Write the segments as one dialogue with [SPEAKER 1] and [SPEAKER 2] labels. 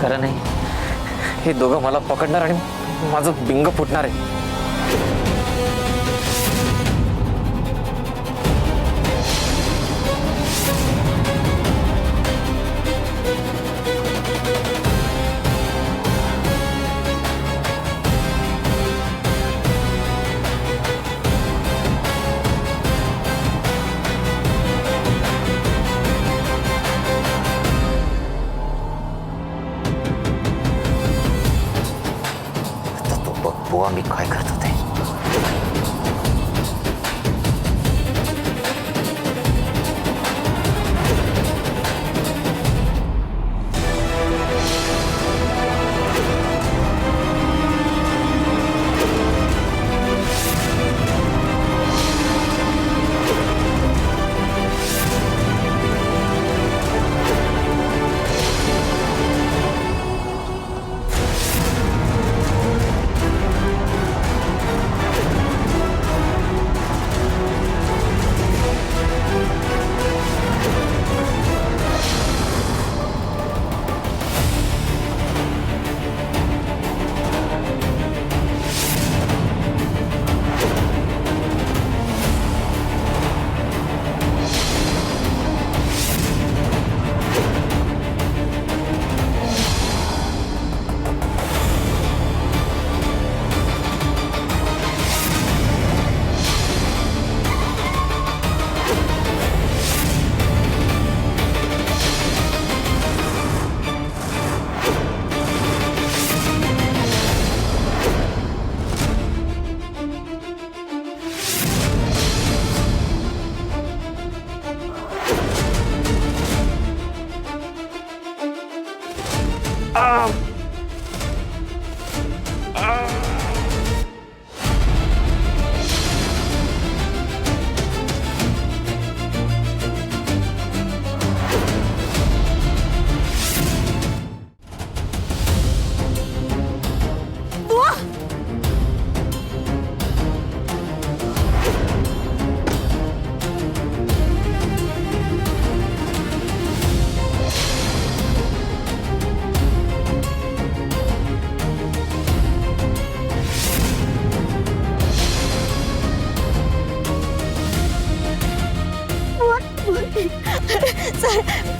[SPEAKER 1] खरं नाही, हे दोघं मला पकडणार आणि माझं बिंग फुटणार आहे. बुवा मी काय करत होते.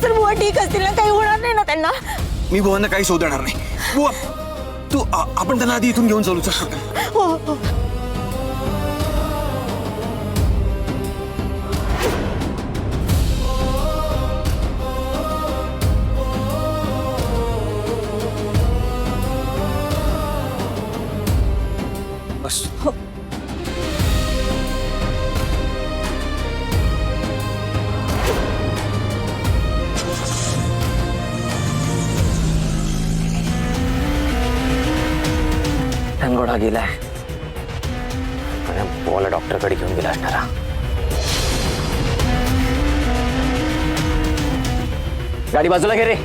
[SPEAKER 2] सर बुवा ठीक असतील ना, काही होणार नाही ना त्यांना?
[SPEAKER 3] मी बुवांना काही शोध देणार नाही. बुवा तू आपण त्यांना आधी इथून घेऊन चालू.
[SPEAKER 2] हो हो.
[SPEAKER 3] बस.
[SPEAKER 1] घोडा गेलाय, बुवाला डॉक्टरकडे घेऊन गेला असणारा. गाडी बाजूला घे रे.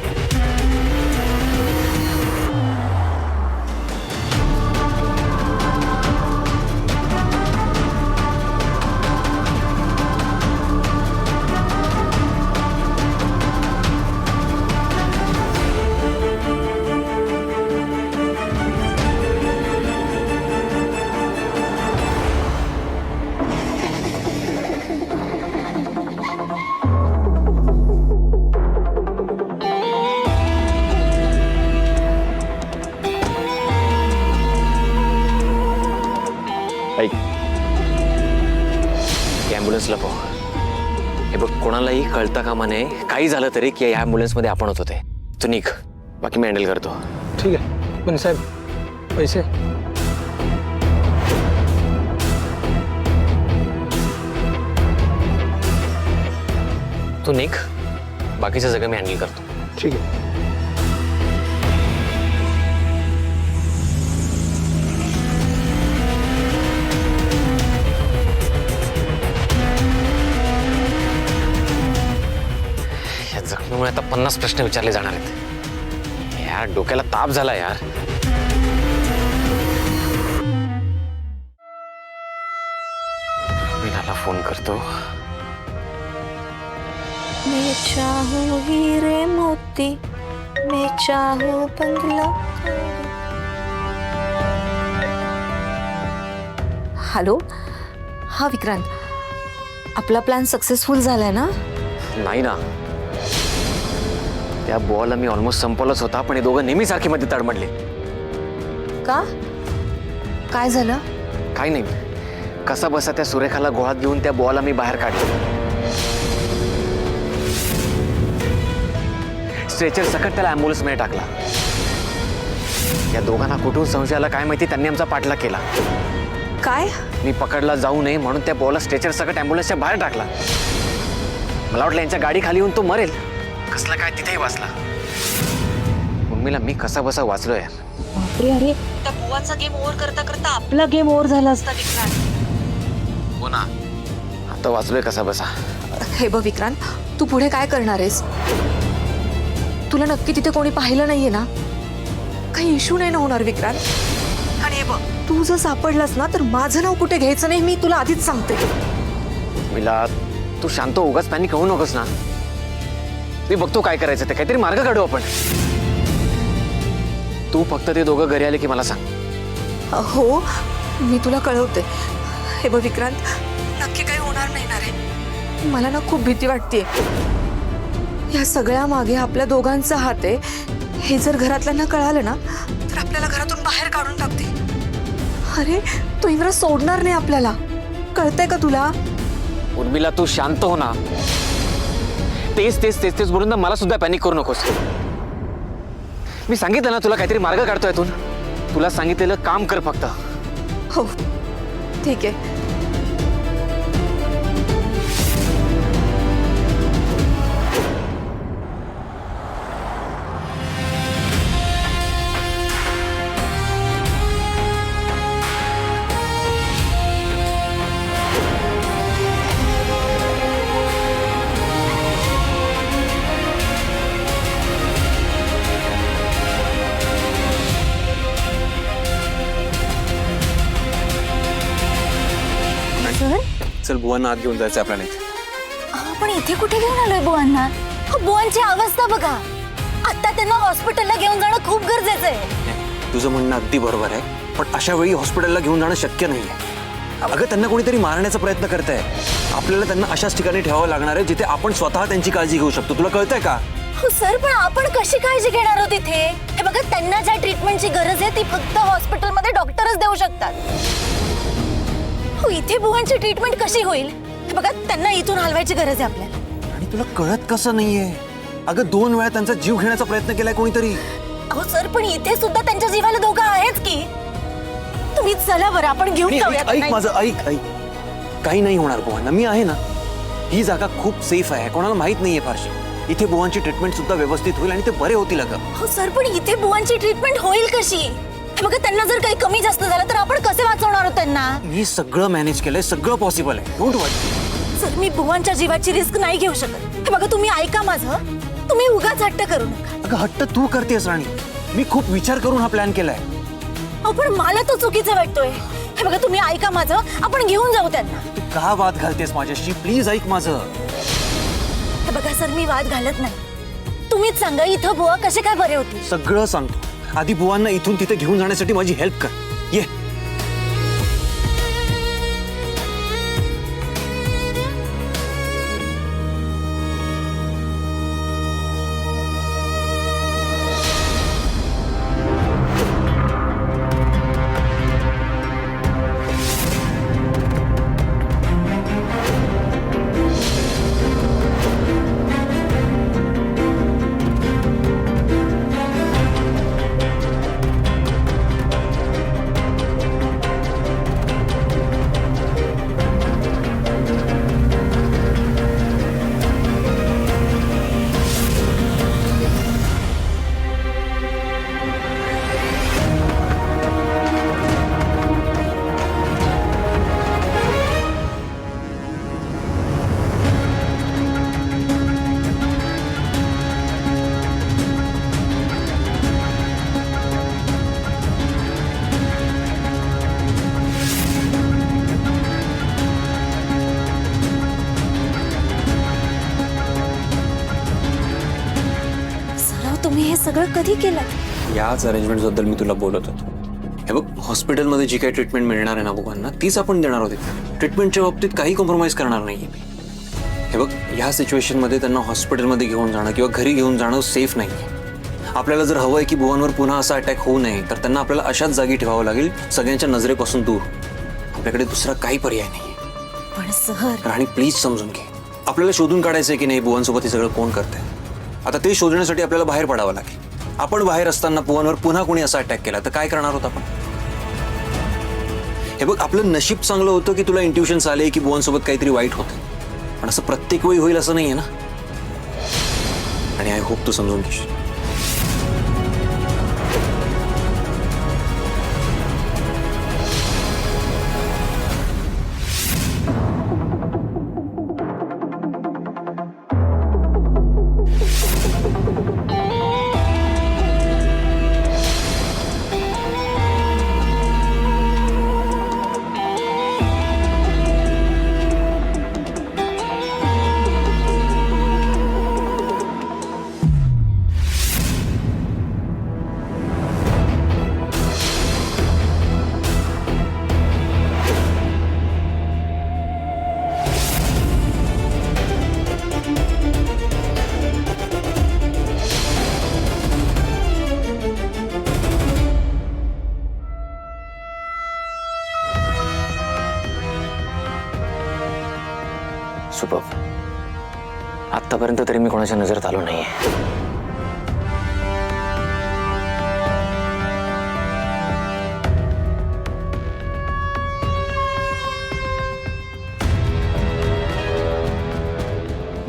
[SPEAKER 1] ॲम्ब्युलन्सला पाहू. हे बघ, कोणालाही कळता कामा नये, काही झालं तरी की या ॲम्ब्युलन्समध्ये आपणच होते. तू निघ, बाकी मी हँडल करतो.
[SPEAKER 4] ठीक आहे. पण साहेब पैसे?
[SPEAKER 1] तू निघ, बाकीचं सगळं मी हँडल करतो.
[SPEAKER 4] ठीक आहे.
[SPEAKER 1] जखमीमुळे आता 50 प्रश्न विचारले जाणार आहेत. यार डोक्याला ताप झाला यार. मीनाला फोन करतो.
[SPEAKER 2] मैं चाहूँ हीरे मोती मैं चाहूं बंगला. हॅलो, हा विक्रांत, आपला प्लॅन सक्सेसफुल झालाय ना?
[SPEAKER 1] नाही ना, त्या बॉल मी ऑलमोस्ट संपवलंच होता, पण हे दोघं नेहमी सारखी मध्ये तडमडले.
[SPEAKER 2] का? काय झालं?
[SPEAKER 1] काही नाही, कसा बसा त्या सुरेखाला गोळात घेऊन त्या बॉल मी बाहेर काढले. स्ट्रेचर सकट त्याला ॲम्ब्युलन्स मध्ये टाकला. या दोघांना कुठून संशय आला काय माहिती, त्यांनी आमचा पाठलाग केला.
[SPEAKER 2] काय?
[SPEAKER 1] मी पकडला जाऊ नये म्हणून त्या बॉलला स्ट्रेचर सकट ॲम्ब्युलन्सच्या बाहेर टाकला. मला वाटलं यांच्या गाडी खाली येऊन तो मरेल. कसला काय तिथेही वाचला. उर्मिला, मी कसा बसा वाचलो यार.
[SPEAKER 2] बापरे, अरे त्या बुवाचा गेम ओव्हर करता करता आपला गेम ओव्हर झाला असता विक्रांत.
[SPEAKER 1] हो ना, आता वाचलोय कसा बसा.
[SPEAKER 2] हे बघ विक्रांत, तू पुढे काय करणार आहेस? तुला नक्की तिथे कोणी पाहिलं नाहीये ना? काही इश्यू नाही ना होणार विक्रांत? आणि हे बघ, तू जर सापडलास ना तर माझं नाव कुठे घ्यायचं नाही, मी तुला आधीच सांगते.
[SPEAKER 1] मिला, तू शांत, उगाच पॅनिक होऊ नकोस ना. मी बघतो काय करायचं ते, काहीतरी मार्ग काढू आपण. तू फक्त ते दोघं घरी आले की मला सांग.
[SPEAKER 2] हो, मी तुला कळवते. हे बघ विक्रांत, नक्की काही होणार नाही ना रे? मला ना खूप भीती वाटतेय. या सगळ्या मागे आपल्या दोघांचा हात आहे. हे जर घरातल्यांना कळालं ना तर आपल्याला घरातून बाहेर काढून टाकते. अरे, तो इंद्र सोडणार नाही आपल्याला, कळतंय का तुला?
[SPEAKER 1] उर्मिला, तू शांत हो ना. तेच तेच तेच तेच बोलून ना मला सुद्धा पॅनिक करू नकोस. मी सांगितलं ना तुला काहीतरी मार्ग काढतो यातून. तुला सांगितलेलं काम कर फक्त.
[SPEAKER 2] हो, ठीक आहे.
[SPEAKER 3] चल, बुवांना आत घेऊन जायचं आपल्याला इथे.
[SPEAKER 5] पण इथे कुठे घेऊन आलोय बुवांना? बुवांची अवस्था बघा. आता त्यांना हॉस्पिटलला घेऊन जाणं खूप गरजेचं आहे.
[SPEAKER 3] तुझं म्हणणं अगदी बरोबर आहे, पण अशा वेळी हॉस्पिटलला घेऊन जाणं शक्य नाहीये. अगं, त्यांना कोणीतरी मारण्याचा प्रयत्न करताय. आपल्याला त्यांना अशाच ठिकाणी ठेवावं लागणार आहे जिथे आपण स्वतः त्यांची काळजी घेऊ शकतो. तुला कळतंय का?
[SPEAKER 5] हो सर, पण आपण कशी काळजी घेणार आहोत इथे? हे बघा, त्यांना ज्या ट्रीटमेंटची गरज आहे ती फक्त हॉस्पिटलमध्ये डॉक्टरच देऊ शकतात. हो, इथे बुवांची ट्रीटमेंट कशी होईल? हे बघा, त्यांना इथून हलवायची गरज आहे आपल्याला.
[SPEAKER 3] आणि तुला कळत कसं नाहीये? अगं, 2 वेळा त्यांचा जीव घेण्याचा प्रयत्न केलाय कोणीतरी.
[SPEAKER 5] अहो सर, पण इथे सुद्धा त्यांच्या जीवाला धोका आहेच की. तुम्ही चला बरं, आपण घेऊन जाऊया.
[SPEAKER 3] ऐक माझं, ऐक. काही नाही होणार बुवांना, मी आहे ना. ही जागा खूप सेफ आहे, कोणाला माहित नाहीये फारशी. इथे बुवांची ट्रीटमेंट सुद्धा व्यवस्थित होईल आणि ते बरे होतील. अगं
[SPEAKER 5] हो सर, पण इथे बुवांची ट्रीटमेंट होईल कशी? हे बघा, त्यांना जर काही कमी जास्त झालं तर आपण कसे वाचवणार आहोत त्यांना?
[SPEAKER 3] मी सगळं मॅनेज केलंय, सगळं पॉसिबल आहे. Don't worry.
[SPEAKER 5] सर, मी बुवांच्या जीवाची रिस्क नाही घेऊ शकत. हे बघा, तुम्ही ऐका माझं. तुम्ही उगाच हट्ट करू नका.
[SPEAKER 3] अगं, हट्ट तू करतेस राणी. मी खूप विचार करून हा प्लॅन केलाय.
[SPEAKER 5] अहो, पण मला तो चुकीचा वाटतोय. हे बघा, तुम्ही ऐका माझं. आपण घेऊन जाऊ त्यांना.
[SPEAKER 3] तू का वाद घालतेस माझ्याशी? प्लीज ऐक माझं.
[SPEAKER 5] हे बघा सर, मी वाद घालत नाही. तुम्हीच सांगा, इथं बुवा कसे काय बरे होतील?
[SPEAKER 3] सगळं सांगतो. आधी बुवांना इथून तिथे घेऊन जाण्यासाठी माझी हेल्प कर. ये.
[SPEAKER 5] सगळं कधी केलं?
[SPEAKER 3] याच अरेंजमेंट बद्दल मी तुला बोलत होतो. हे बघ, हॉस्पिटलमध्ये जी काही ट्रीटमेंट मिळणार आहे ना बुवांना, तीच आपण देणार होते. ट्रीटमेंटच्या बाबतीत काही कॉम्प्रोमाइज करणार नाहीये मी. हे बघ, ह्या सिच्युएशनमध्ये त्यांना हॉस्पिटलमध्ये घेऊन जाणं किंवा घरी घेऊन जाणं सेफ नाही. आपल्याला जर हवंय की बुवांवर पुन्हा असा अटॅक होऊ नये, तर त्यांना आपल्याला अशाच जागी ठेवावं लागेल, सगळ्यांच्या नजरेपासून दूर. आपल्याकडे दुसरा काही पर्याय नाही.
[SPEAKER 5] पण सर,
[SPEAKER 3] राणी प्लीज समजून घे. आपल्याला शोधून काढायचंय की नाही बुवांसोबत हे सगळं कोण करतंय. आता ते शोधण्यासाठी आपल्याला बाहेर पडावं लागेल. आपण बाहेर असताना बुवांवर पुन्हा कोणी असा अटॅक केला तर काय करणार होत आपण? हे बघ, आपलं नशीब चांगलं होतं की तुला इंट्युशन्स आले की बुवांसोबत काहीतरी वाईट होतं. पण असं प्रत्येक वेळी होईल असं नाहीये ना. आणि आय होप तू समजून घेशील.
[SPEAKER 1] सुपर. आतापर्यंत तरी मी कोणाच्या नजरेत आलो नाहीये.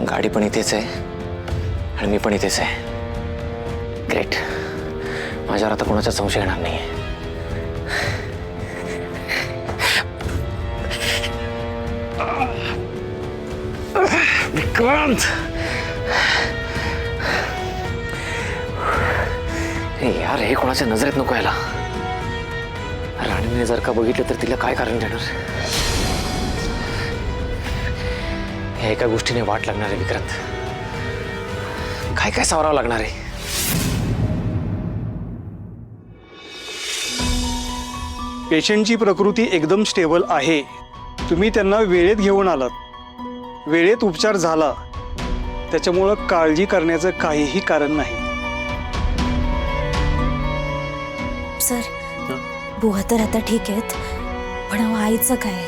[SPEAKER 1] गाडी पण इथेच आहे आणि मी पण इथेच आहे. ग्रेट. माझ्यावर आता कोणाचा संशय येणार नाहीये. विक्रांत, हे यार, हे कोणाच्या नजरेत नको यायला. राणीने जर का बघितलं तर तिला काय कारण देणार? ह्या एका गोष्टीने वाट लागणार आहे विक्रांत. काय काय सावरावं लागणार आहे.
[SPEAKER 6] पेशंटची प्रकृती एकदम स्टेबल आहे. तुम्ही त्यांना वेळेत घेऊन आलात, वेळेत उपचार झाला, त्याच्यामुळं काळजी करण्याचं काहीही कारण नाही.
[SPEAKER 5] सर, बुवा तर आता ठीक आहेत, पण आईचं काय?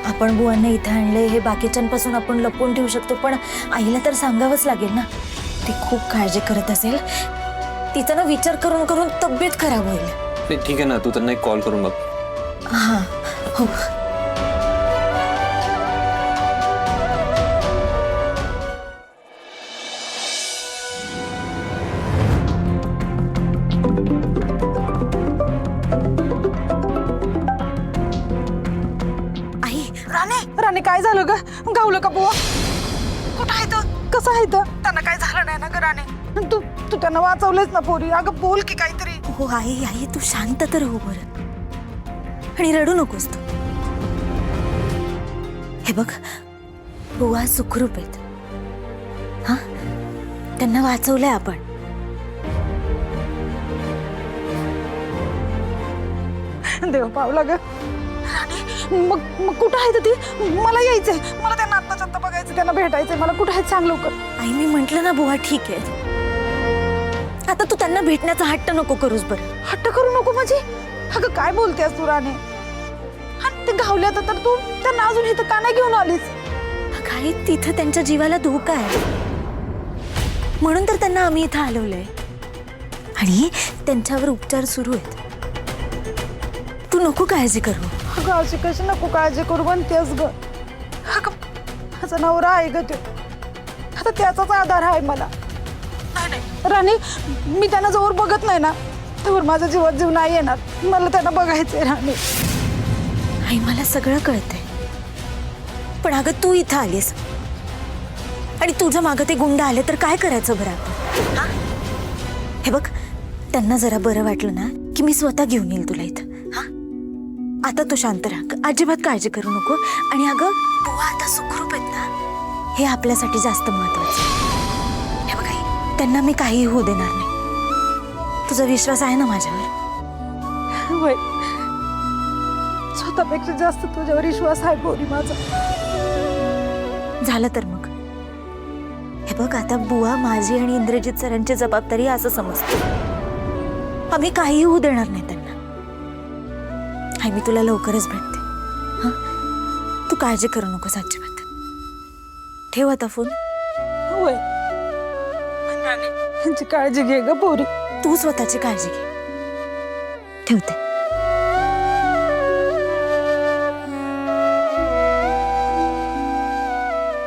[SPEAKER 5] आपण बुवांना इथं आणले हे बाकीच्यांपासून आपण लपवून ठेवू शकतो, पण आईला तर सांगावंच लागेल ना. ती खूप काळजी करत असेल. तिचा ना विचार करून करून तब्येत खराब होईल.
[SPEAKER 3] नाही, ठीक आहे ना, तू त्यांना एक कॉल करून बघ.
[SPEAKER 5] हां, हो.
[SPEAKER 7] राणे, काय झालं ग? गावलं का बुवा? कुठं आहे तो? कसं आहे तो? त्यांना काय झालं नाही ना ग राणे? तू त्यांना वाचवलंच ना पोरी. अगं बोल की काहीतरी.
[SPEAKER 5] हो आई, तू शांत तर हो बरं, आणि रडू नकोस तू. हे बघ, बुवा सुखरूप आहेत. हा, त्यांना वाचवलंय आपण.
[SPEAKER 7] देव पावला ग राणे. मग कुठं आहे ती? मला यायचंय, मला त्यांना आत्ताच आत्ता बघायचं, त्यांना भेटायचंय. मला कुठं आहे सांग लवकर.
[SPEAKER 5] आई, मी म्हंटल ना बुवा ठीक आहे. आता तू त्यांना भेटण्याचा हट्ट नको करूस बरं.
[SPEAKER 7] हट्ट करू नको म्हणजे? अगं काय बोलतेस तू राणे? आणि ते घावल्यात तर तू त्यांना अजून इथं का नाही घेऊन आलीस?
[SPEAKER 5] काही तिथं त्यांच्या जीवाला धोका आहे, म्हणून तर त्यांना आम्ही इथं हलवलंय आणि त्यांच्यावर उपचार सुरू आहेत. तू नको काळजी करू.
[SPEAKER 7] अगं अशी कशी नको काळजी करू म्हणतेस ग? अगं माझा नवरा आहे ग तो. आता त्याचाच आधार आहे मला. नाही राणी, मी त्यांना जवळ बघत नाही ना, त्यावर माझा जीवात जीव नाही येणार. मला त्यांना बघायचंय राणी.
[SPEAKER 5] आई, मला सगळं कळतंय, पण अगं तू इथं आलीस आणि तुझ्या मागं ते गुंड आले तर काय करायचं बरं आपण? हा? हे बघ, त्यांना जरा बरं वाटलं ना की मी स्वतः घेऊन येईल तुला इथं. हा, आता तू शांत राहा, अजिबात काळजी करू नको. आणि अगं बुवा आता सुखरूप आहेत ना, हे आपल्यासाठी जास्त महत्वाचं. हे बघ आई, त्यांना मी काही होऊ देणार नाही. तुझा विश्वास आहे ना माझ्यावर?
[SPEAKER 7] वय स्वतःपेक्षा जास्त तुझ्यावर विश्वास आहे गौरी माझा.
[SPEAKER 5] झालं तर मग हे बघ, आता बुवा माझी आणि इंद्रजित सरांची जबाबदारी असं समजते. आम्ही काही होऊ देणार नाही त्यांना. हाय, मी तुला लवकरच भेटते. हा, तू काळजी करू नकोस अजिबात. ठेव आता फोन.
[SPEAKER 7] वय त्यांची काळजी घे ग पोरी.
[SPEAKER 5] तू स्वतःची काळजी घे. ठेवते.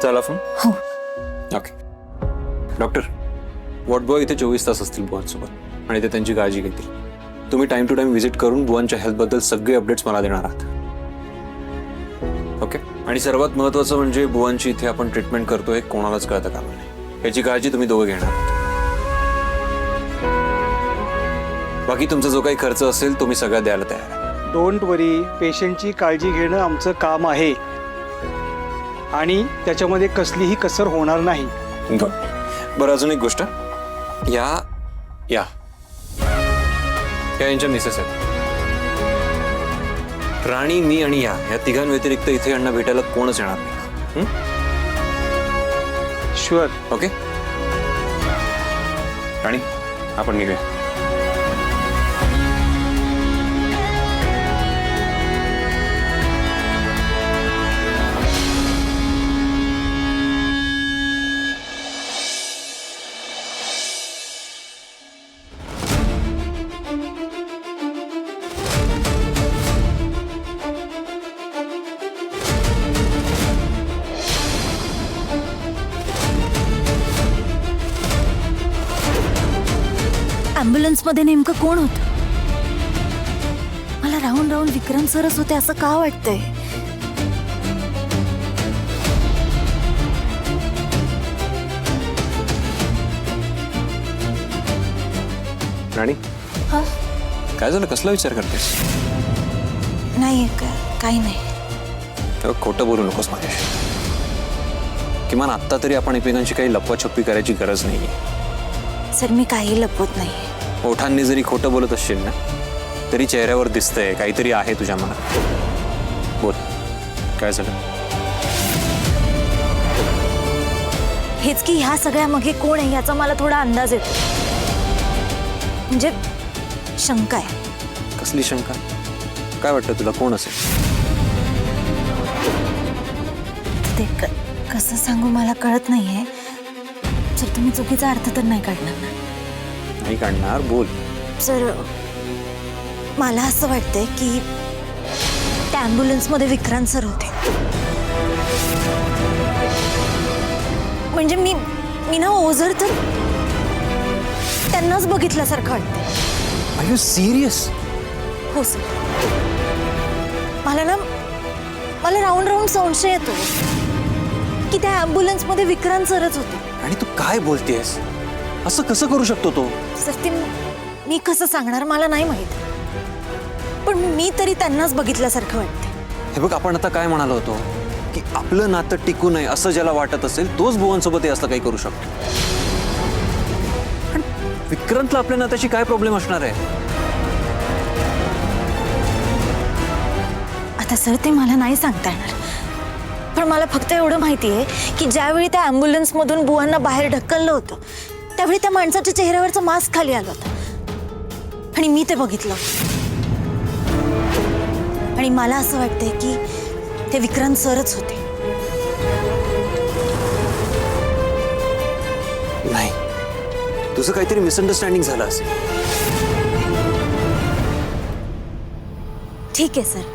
[SPEAKER 3] चला फोन.
[SPEAKER 5] हो.
[SPEAKER 3] ओके डॉक्टर, वॉर्ड बॉय इथे 24 तास असतील बुवांसोबत आणि ते त्यांची काळजी घेतील. तुम्ही टाइम टू टाइम व्हिजिट करून बुवांच्या हेल्थबद्दल सगळे अपडेट्स मला देणार आहात. ओके. आणि सर्वात महत्त्वाचं म्हणजे बुवांची इथे आपण ट्रीटमेंट करतोय कोणालाच कळता कामा नये याची काळजी तुम्ही दोघं घेणार आहात. बाकी तुमचा जो काही खर्च असेल तो मी सगळा द्यायला तयार आहे.
[SPEAKER 6] डोंट वरी, पेशंटची काळजी घेणं आमचं काम आहे आणि त्याच्यामध्ये कसलीही कसर होणार नाही.
[SPEAKER 3] बरं, अजून एक गोष्ट, या या यांच्या मिसेस आहेत. राणी, मी आणि या तिघांव्यतिरिक्त इथे यांना भेटायला कोणच येणार नाही.
[SPEAKER 6] शुअर.
[SPEAKER 3] ओके राणी, आपण निघूया.
[SPEAKER 5] ॲम्ब्युलन्स मध्ये नेमकं कोण होतं? मला राहून राहून विक्रम सरच होते असं का वाटतंय?
[SPEAKER 3] राणी,
[SPEAKER 5] हा?
[SPEAKER 3] काय झालं? कसला विचार करतेस?
[SPEAKER 5] नाही, काही नाही.
[SPEAKER 3] तेव्हा खोटं बोलू नकोस माझ्याशी. किमान आत्ता तरी आपण एकमेकांची काही लपवाछप्पी करायची गरज नाहीये.
[SPEAKER 5] सर, मी काही लपवत नाही.
[SPEAKER 3] ओठांनी जरी खोटं बोलत असशील ना तरी चेहऱ्यावर दिसतंय काहीतरी आहे तुझ्या मनात. बोल, काय झालं?
[SPEAKER 5] हेच की ह्या सगळ्या मागे कोण आहे याचा मला थोडा अंदाज येतो. म्हणजे शंका आहे.
[SPEAKER 3] कसली शंका? काय वाटतं तुला कोण असेल?
[SPEAKER 5] ते कसं सांगू मला कळत नाहीये. सर, तुम्ही चुकीचा अर्थ तर नाही काढणार ना?
[SPEAKER 3] नाही काढणार, बोल.
[SPEAKER 5] सर, मला असं वाटतंय की त्या ॲम्ब्युलन्समध्ये विक्रांत सर होते. म्हणजे मी ना ओझर तर त्यांनाच बघितल्यासारखं वाटतंय.
[SPEAKER 3] Are you serious?
[SPEAKER 5] हो सर. मला राहून राहून संशय येतो की त्या ॲम्ब्युलन्समध्ये विक्रांत सरच होते.
[SPEAKER 3] आणि तू काय बोलतेस? असं कसं करू शकतो तो?
[SPEAKER 5] सर, ते मी कसं सांगणार मला नाही माहित, पण मी तरी त्यांनाच बघितल्यासारखं वाटते.
[SPEAKER 3] हे बघ, आपण आता काय म्हणालो होतो की आपलं नातं टिकू नये असं ज्याला वाटत असेल तोच बुवांसोबत हे असं काही करू शकतो. पण विक्रांतला आपल्या नात्याची काय प्रॉब्लेम असणार आहे?
[SPEAKER 5] आता सर, ते मला नाही सांगता येणार, पण मला फक्त एवढं माहिती आहे की ज्यावेळी त्या ॲम्ब्युलन्समधून बुवांना बाहेर ढकललं होतं त्यावेळी त्या माणसाच्या चेहऱ्यावरचा मास्क खाली आला होता आणि मी ते बघितलं. आणि मला असं वाटतंय की ते विक्रांत सरच होते.
[SPEAKER 3] नाही, तुझं काहीतरी मिसअंडरस्टँडिंग झालं असेल.
[SPEAKER 5] ठीक आहे सर,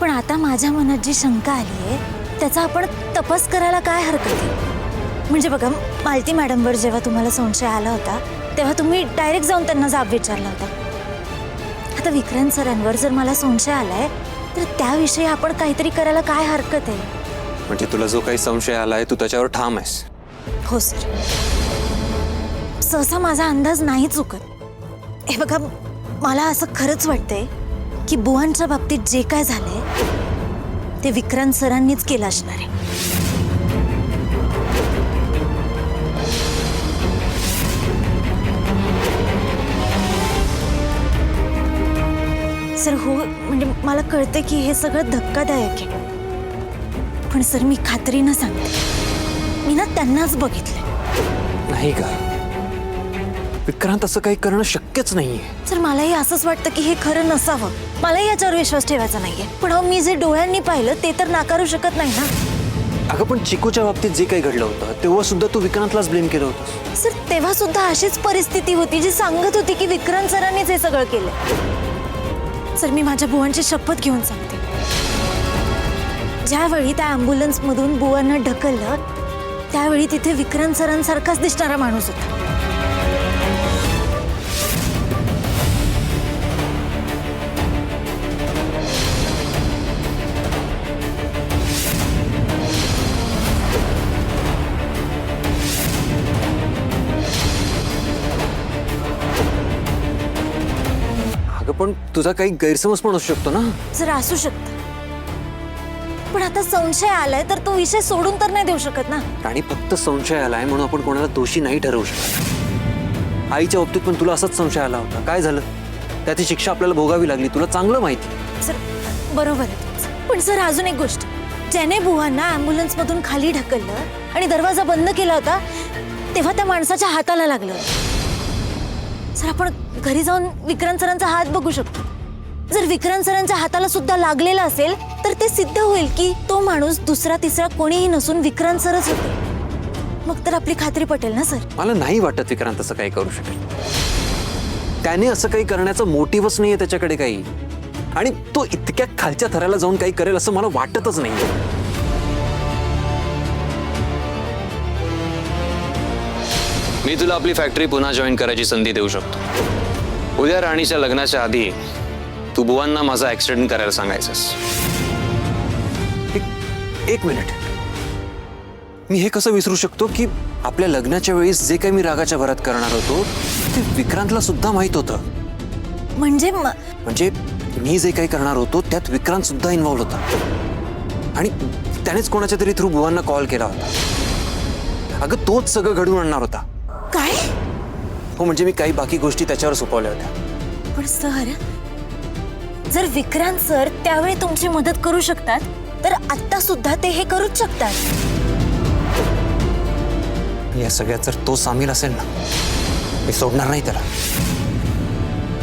[SPEAKER 5] पण आता माझ्या मनात जी शंका आली आहे त्याचा आपण तपास करायला काय हरकत आहे? म्हणजे बघा, मालती मॅडमवर जेव्हा तुम्हाला संशय आला होता तेव्हा तुम्ही डायरेक्ट जाऊन त्यांना जाब विचारला होता. आता विक्रांत सरांवर जर मला संशय आलाय तर त्याविषयी आपण काहीतरी करायला काय हरकत आहे?
[SPEAKER 3] म्हणजे तुला जो काही संशय आलाय तू त्याच्यावर ठाम आहेस?
[SPEAKER 5] हो सर, सहसा माझा अंदाज नाही चुकत. हे बघा, मला असं खरंच वाटतंय की बुवांच्या बाबतीत जे काय झालंय ते विक्रांत सरांनीच केलं असणार आहे. सर हो म्हणजे मला कळते की हे सगळं धक्कादायक आहे, पण सर मी खात्रीनं सांगते, मी ना त्यांनाच बघितलंय.
[SPEAKER 3] नाही का विक्रांत, असं काही करणं शक्यच नाहीये.
[SPEAKER 5] सर मलाही असंच वाटतं की हे खरं नसावं, मलाही याच्यावर विश्वास ठेवायचा नाहीये, पण अहो मी जे डोळ्यांनी पाहिलं ते तर नाकारू शकत नाही ना.
[SPEAKER 3] अगं पण चिकूच्या बाबतीत जे काही घडलं होतं तेव्हा सुद्धा तू विक्रांतलाच ब्लेम केलं होतंस.
[SPEAKER 5] सर तेव्हा सुद्धा अशीच परिस्थिती होती जी सांगत होती की विक्रांत सरांनीच हे सगळं केलं. सर मी माझ्या बुवांची शपथ घेऊन सांगते, ज्यावेळी त्या ॲम्ब्युलन्स मधून बुवांना ढकललं त्यावेळी तिथे विक्रांत सरांसारखाच दिसणारा माणूस होता.
[SPEAKER 3] अगं पण तुझा काही गैरसमज पण असू शकतो ना.
[SPEAKER 5] जर असू शकतं, पण आता संशय आलाय तर तो विषय सोडून तर नाही देऊ शकत ना.
[SPEAKER 3] आणि फक्त संशय आलाय म्हणून आपण कोणाला दोषी नाही ठरवू शकत. आईच्या बाबतीत पण तुला असाच संशय आला होता, काय झालं? त्याची शिक्षा आपल्याला भोगावी लागली, तुला चांगलं माहिती.
[SPEAKER 5] सर बरोबर आहे तुमचं. पण सर अजून एक गोष्ट, ज्याने बुवांना ॲम्ब्युलन्स मधून खाली ढकललं आणि दरवाजा बंद केला होता तेव्हा त्या माणसाच्या हाताला लागलं. सर आपण घरी जाऊन विक्रांत सरांचा हात बघू शकतो. जर विक्रांत सरांच्या हाताला सुद्धा लागलेला असेल तर ते सिद्ध होईल की तो माणूस दुसरा तिसरा कोणीही नसून विक्रांत सरच होते. मग तर आपली खात्री पटेल ना सर.
[SPEAKER 3] मला नाही वाटत विक्रांत असं काही करू शकेल. त्याने असं काही करण्याचं मोटिव्हच नाहीये त्याच्याकडे काही, आणि तो इतक्या खालच्या थराला जाऊन काही करेल असं मला वाटतच नाहीये.
[SPEAKER 8] मी तुला आपली फॅक्टरी पुन्हा जॉईन करायची संधी देऊ शकतो. उद्या राणीच्या लग्नाच्या आधी तू बुवांना माझा ऍक्सिडेंट करायला सांगायचंस.
[SPEAKER 3] एक मिनिट, मी हे कसं विसरू शकतो की आपल्या लग्नाच्या वेळेस जे काही मी रागाच्या भरात करणार होतो ते विक्रांतला सुद्धा माहित होतं.
[SPEAKER 5] म्हणजे
[SPEAKER 3] म्हणजे मी जे काही करणार होतो त्यात विक्रांत सुद्धा इन्व्हॉल्व होता, आणि त्यानेच कोणाच्या तरी थ्रू बुवांना कॉल केला होता. अगं तोच सगळं घडवून आणणार होता.
[SPEAKER 5] काय?
[SPEAKER 3] हो म्हणजे मी काही बाकी गोष्टी त्याच्यावर सोपवल्या होत्या.
[SPEAKER 5] पण सर जर विक्रांत सर त्यावेळी तुमची मदत करू शकतात तर आता सुद्धा ते हे करूच शकतात.
[SPEAKER 3] या सगळ्यात जर तो सामील असेल ना, मी सोडणार नाही त्याला.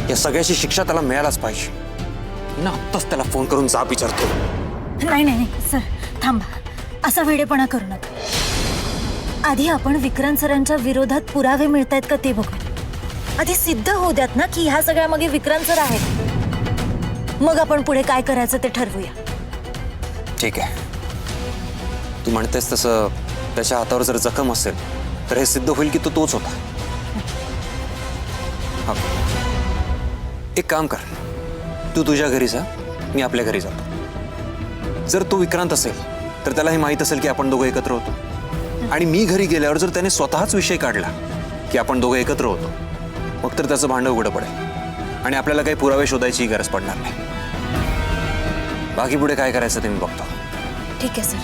[SPEAKER 3] या सगळ्याची शिक्षा त्याला मिळायलाच पाहिजे. मी ना आत्ताच त्याला फोन करून जाब विचारतो.
[SPEAKER 5] नाही नाही नाही सर थांबा, असा वेडेपणा करू नका. आधी आपण विक्रांत सरांच्या विरोधात पुरावे मिळतायत का ते बघू. आधी सिद्ध होऊ द्यात ना की ह्या सगळ्या मागे विक्रांत सर आहेत, मग आपण पुढे काय करायचं ते ठरवूया.
[SPEAKER 3] ठीक आहे, तू म्हणतेस तसं त्याच्या हातावर जर जखम असेल तर हे सिद्ध होईल की तो तोच होता. हा. एक काम कर, तू तुझ्या घरी जा, मी आपल्या घरी जातो. जर तो विक्रांत असेल तर त्याला हे माहीत असेल की आपण दोघं एकत्र होतो, आणि मी घरी गेल्यावर जर त्याने स्वतःच विषय काढला की आपण दोघं एकत्र होतो, मग तर त्याचं भांडं उघडं पडेल आणि आपल्याला काही पुरावे शोधायची गरज पडणार नाही. बाकी पुढे काय करायचं ते मी बघतो.
[SPEAKER 5] ठीक आहे सर.